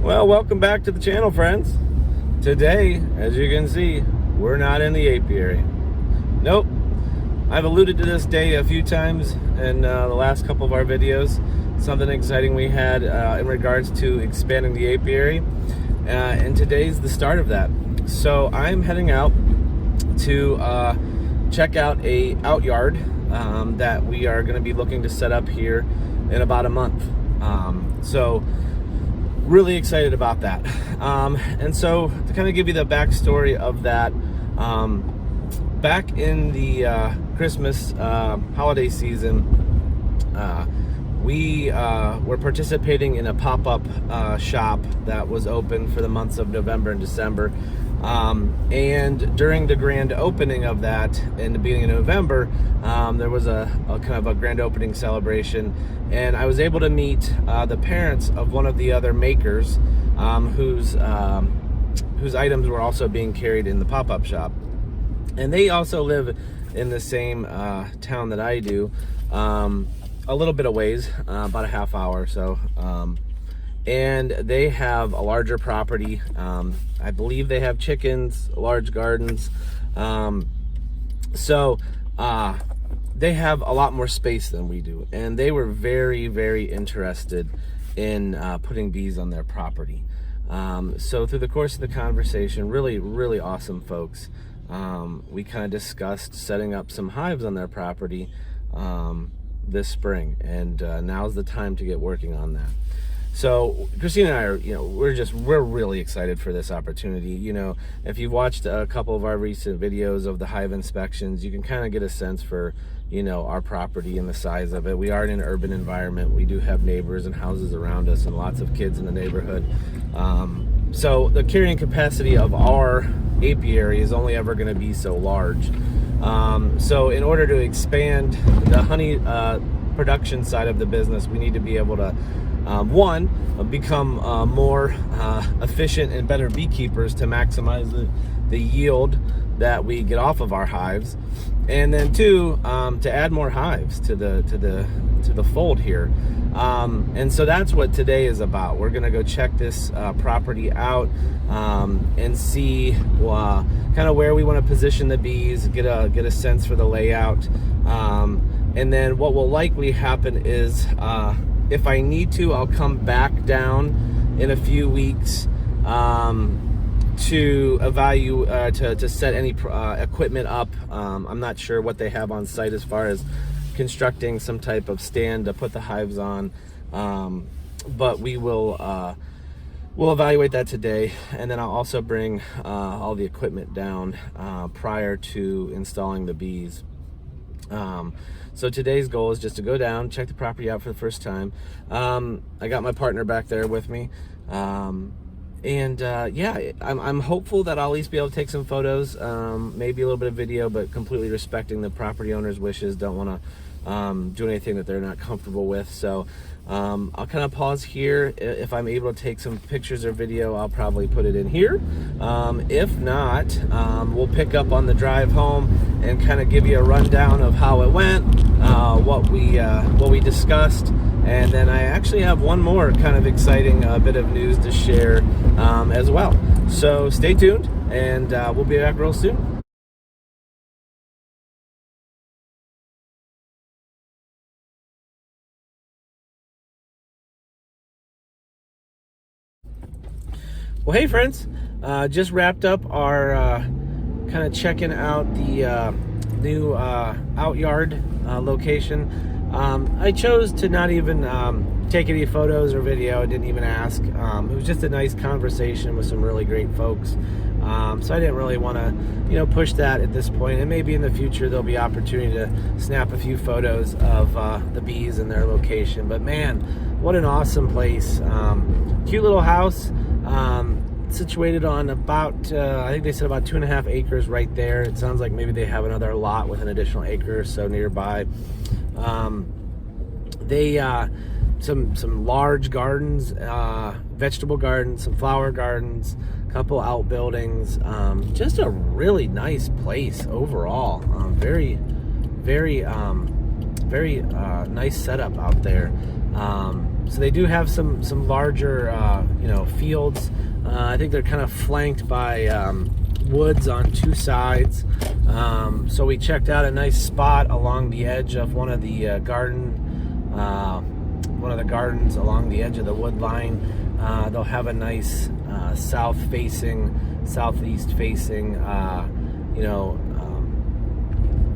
Well, welcome back to the channel, friends. Today, as you can see, we're not in the apiary. Nope. I've alluded to this day a few times in the last couple of our videos. Something exciting we had in regards to expanding the apiary. And today's the start of that. So I'm heading out to check out a out yard that we are going to be looking to set up here in about a month. So really excited about that. And so to kind of give you the backstory of that, back in the Christmas holiday season, we were participating in a pop-up shop that was open for the months of November and December. And during the grand opening of that in the beginning of November, there was a kind of a grand opening celebration, and I was able to meet the parents of one of the other makers whose items were also being carried in the pop-up shop. And they also live in the same town that I do, a little bit of ways, about a half hour or so. And they have a larger property. I believe they have chickens, large gardens. So they have a lot more space than we do. And they were very, very interested in putting bees on their property. So through the course of the conversation, really, really awesome folks, we kind of discussed setting up some hives on their property this spring. And now's the time to get working on that. So Christina and I are, we're really excited for this opportunity. If you've watched a couple of our recent videos of the hive inspections, you can kind of get a sense for, our property and the size of it. We are in an urban environment. We do have neighbors and houses around us and lots of kids in the neighborhood. So the carrying capacity of our apiary is only ever going to be so large. So in order to expand the honey production side of the business, we need to be able to one, become more efficient and better beekeepers to maximize the yield that we get off of our hives, and then two, to add more hives to the fold here. And so that's what today is about. We're gonna go check this property out and see kind of where we want to position the bees, get a sense for the layout, and then what will likely happen is, if I need to, I'll come back down in a few weeks to evaluate, to set any equipment up. I'm not sure what they have on site as far as constructing some type of stand to put the hives on, but we'll evaluate that today, and then I'll also bring all the equipment down prior to installing the bees. So today's goal is just to go down, check the property out for the first time. I got my partner back there with me. Yeah, I'm hopeful that I'll at least be able to take some photos, maybe a little bit of video, but completely respecting the property owner's wishes. Don't want to do anything that they're not comfortable with. So I'll kind of pause here. If I'm able to take some pictures or video, I'll probably put it in here. If not, we'll pick up on the drive home and kind of give you a rundown of how it went, what we discussed, and then I actually have one more kind of exciting bit of news to share as well. So stay tuned, and we'll be back real soon. Well, hey friends, just wrapped up our kind of checking out the new out yard location. I chose to not even take any photos or video. I didn't even ask. It was just a nice conversation with some really great folks. So I didn't really want to, push that at this point. And maybe in the future there'll be opportunity to snap a few photos of the bees and their location. But man, what an awesome place! Cute little house. Situated on about, I think they said about 2.5 acres right there. It sounds like maybe they have another lot with an additional acre or so nearby. They some large gardens, vegetable gardens, some flower gardens, a couple outbuildings. Just a really nice place overall. Very nice setup out there. So they do have some larger, fields. I think they're kind of flanked by woods on two sides. So we checked out a nice spot along the edge of one of the gardens along the edge of the wood line. They'll have a nice southeast facing,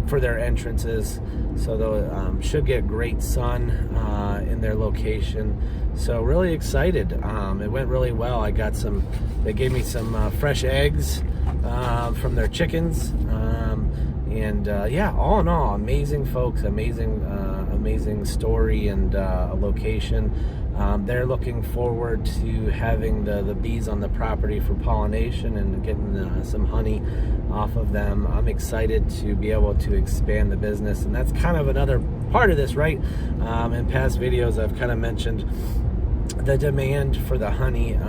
for their entrances. So they should get great sun in their location. So really excited. It went really well. They gave me some fresh eggs from their chickens. All in all, amazing folks, amazing story and location. They're looking forward to having the bees on the property for pollination and getting some honey off of them. I'm excited to be able to expand the business, and that's kind of another part of this, right? In past videos, I've kind of mentioned the demand for the honey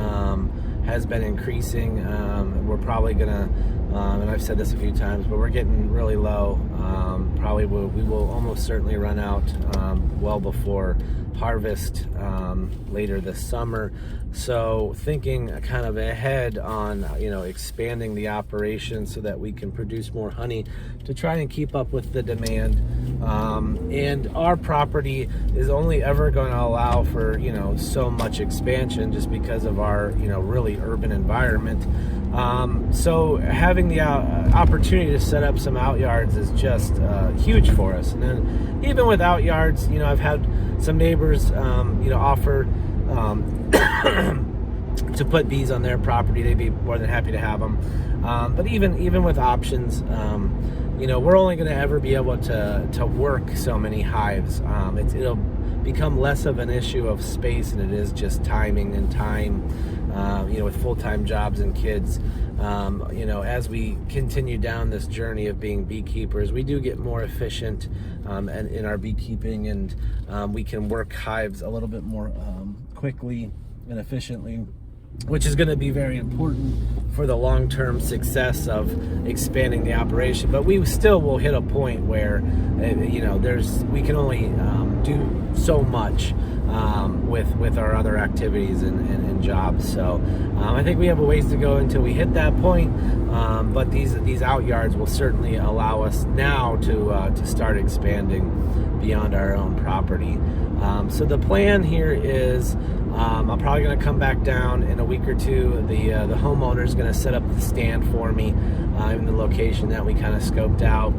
has been increasing. We're probably gonna, and I've said this a few times, but we're getting really low. We will almost certainly run out well before harvest later this summer. So thinking kind of ahead on expanding the operation so that we can produce more honey to try and keep up with the demand. And our property is only ever going to allow for so much expansion just because of our really urban environment. So having the opportunity to set up some outyards is just huge for us. And then even with outyards, I've had some neighbors offer to put bees on their property. They'd be more than happy to have them. But even with options, we're only going to ever be able to work so many hives. It'll become less of an issue of space, and it is just timing and time. With full-time jobs and kids, as we continue down this journey of being beekeepers, we do get more efficient in our beekeeping, and we can work hives a little bit more quickly and efficiently, which is going to be very important for the long-term success of expanding the operation. But we still will hit a point where we can only do so much with our other activities and jobs. So I think we have a ways to go until we hit that point. But these outyards will certainly allow us now to start expanding beyond our own property. So the plan here is I'm probably going to come back down in a week or two. The homeowner is going to set up the stand for me in the location that we kind of scoped out.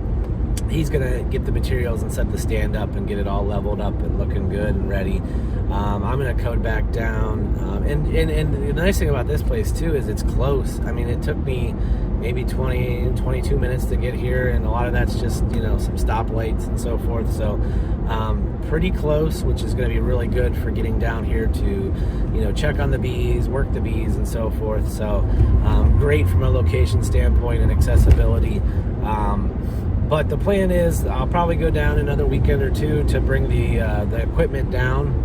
He's going to get the materials and set the stand up and get it all leveled up and looking good and ready. I'm going to code back down. And the nice thing about this place, too, is it's close. I mean, it took me maybe 22 minutes to get here, and a lot of that's just, some stoplights and so forth. So pretty close, which is going to be really good for getting down here to, check on the bees, work the bees, and so forth. So great from a location standpoint and accessibility. But the plan is I'll probably go down another weekend or two to bring the equipment down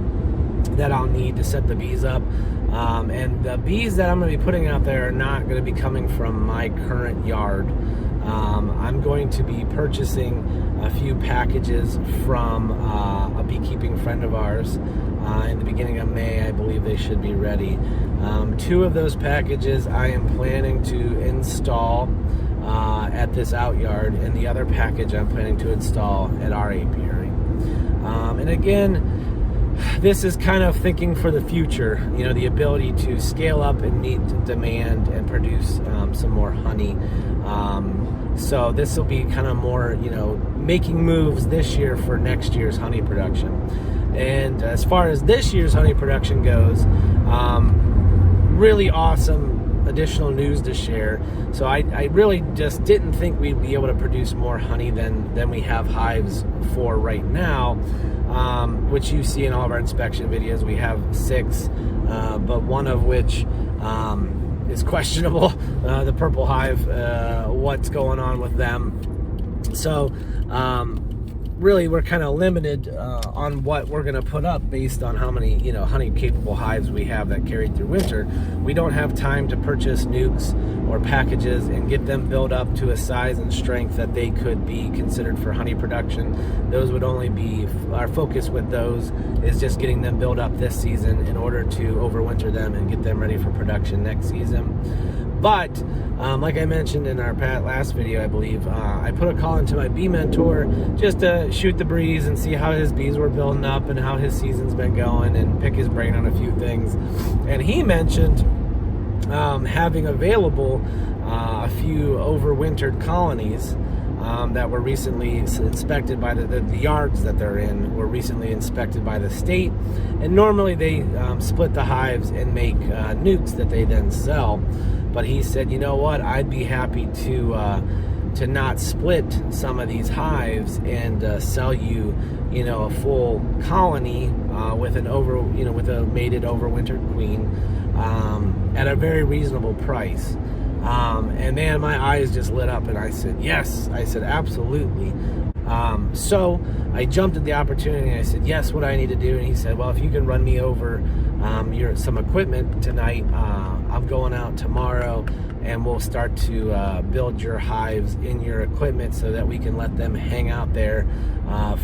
that I'll need to set the bees up. And the bees that I'm going to be putting out there are not going to be coming from my current yard. I'm going to be purchasing a few packages from a beekeeping friend of ours. In the beginning of May, I believe they should be ready. 2 of those packages I am planning to install at this outyard, and the other package I'm planning to install at our apiary. And again, this is kind of thinking for the future, the ability to scale up and meet demand and produce some more honey. So this will be kind of more, making moves this year for next year's honey production. And as far as this year's honey production goes, really awesome additional news to share. So I really just didn't think we'd be able to produce more honey than we have hives for right now, which you see in all of our inspection videos. We have 6, but one of which is questionable, the purple hive, what's going on with them. So really we're kind of limited on what we're going to put up based on how many, you know, honey capable hives we have that carried through winter. We don't have time to purchase nukes or packages and get them built up to a size and strength that they could be considered for honey production. Those would only be, our focus with those is just getting them built up this season in order to overwinter them and get them ready for production next season. But like I mentioned in our last video, I believe, I put a call into my bee mentor just to shoot the breeze and see how his bees were building up and how his season's been going and pick his brain on a few things. And he mentioned having available a few overwintered colonies that were recently inspected by the yards that they're in were recently inspected by the state. And normally they split the hives and make nukes that they then sell. But he said, you know what, I'd be happy to not split some of these hives and sell you, you know, a full colony with an with a mated overwintered queen at a very reasonable price. And man, my eyes just lit up, and I said, yes. I said, absolutely. So I jumped at the opportunity, and I said, yes, what do I need to do? And he said, well, if you can run me over some equipment tonight, I'm going out tomorrow, and we'll start to build your hives in your equipment so that we can let them hang out there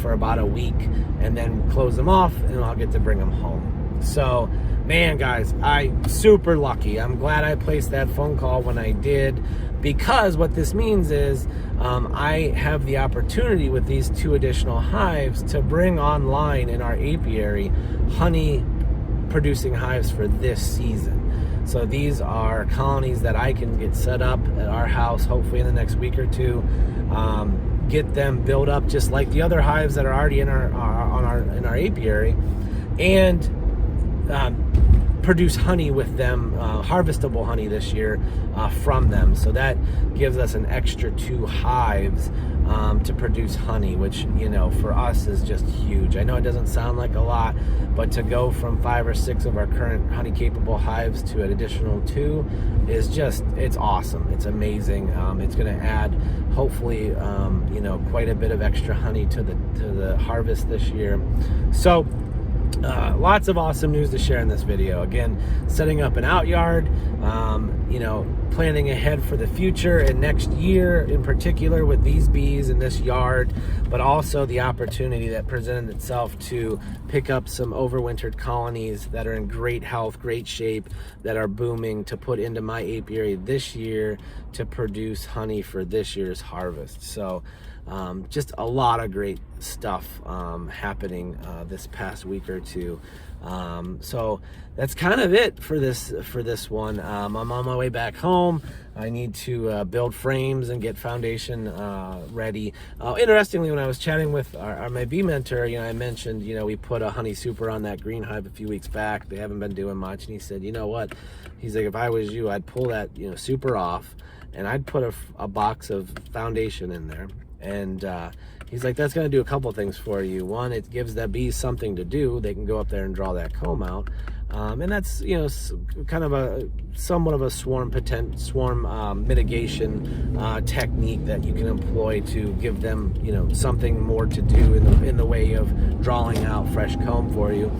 for about a week and then close them off, and I'll get to bring them home. So, man, guys, I'm super lucky. I'm glad I placed that phone call when I did, because what this means is I have the opportunity with these 2 additional hives to bring online in our apiary honey producing hives for this season. So these are colonies that I can get set up at our house hopefully in the next week or 2, get them built up just like the other hives that are already in our apiary, and produce honey with them, harvestable honey this year from them. So that gives us an extra 2 hives to produce honey, which, you know, for us is just huge. I know it doesn't sound like a lot, but to go from 5 or 6 of our current honey capable hives to an additional 2 is just, it's awesome. It's amazing. It's going to add hopefully you know, quite a bit of extra honey to the harvest this year. So lots of awesome news to share in this video. Again, setting up an outyard, you know, planning ahead for the future and next year in particular with these bees in this yard, but also the opportunity that presented itself to pick up some overwintered colonies that are in great health, great shape, that are booming, to put into my apiary this year to produce honey for this year's harvest. So just a lot of great stuff happening this past week or 2. So that's kind of it for this one. I'm on my way back home. I need to build frames and get foundation ready. Interestingly, when I was chatting with my bee mentor, you know, I mentioned, you know, we put a honey super on that green hive a few weeks back. They haven't been doing much, and he said, you know what? He's like, if I was you, I'd pull that, you know, super off, and I'd put a box of foundation in there. And he's like, that's going to do a couple things for you. One, it gives the bees something to do. They can go up there and draw that comb out. And that's, you know, kind of somewhat of a swarm mitigation technique that you can employ to give them, you know, something more to do in the way of drawing out fresh comb for you.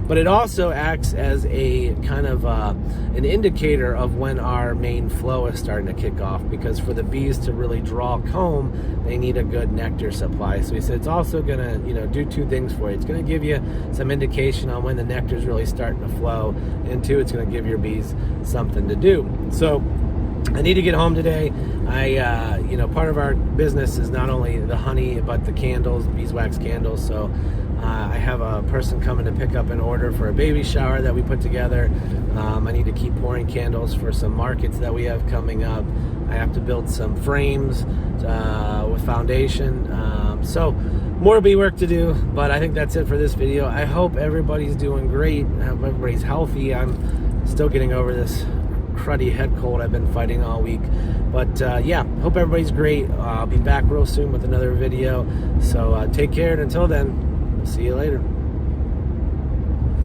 But it also acts as a kind of an indicator of when our main flow is starting to kick off, because for the bees to really draw comb, they need a good nectar supply. So he said it's also going to, you know, do 2 things for you. It's going to give you some indication on when the nectar is really starting to flow, and 2, it's going to give your bees something to do. So I need to get home today. You know, part of our business is not only the honey, but the candles, beeswax candles. So I have a person coming to pick up an order for a baby shower that we put together. I need to keep pouring candles for some markets that we have coming up. I have to build some frames with foundation. So more bee work to do, but I think that's it for this video. I hope everybody's doing great. I hope everybody's healthy. I'm still getting over this cruddy head cold I've been fighting all week. But yeah, hope everybody's great. I'll be back real soon with another video. So take care, and until then, see you later.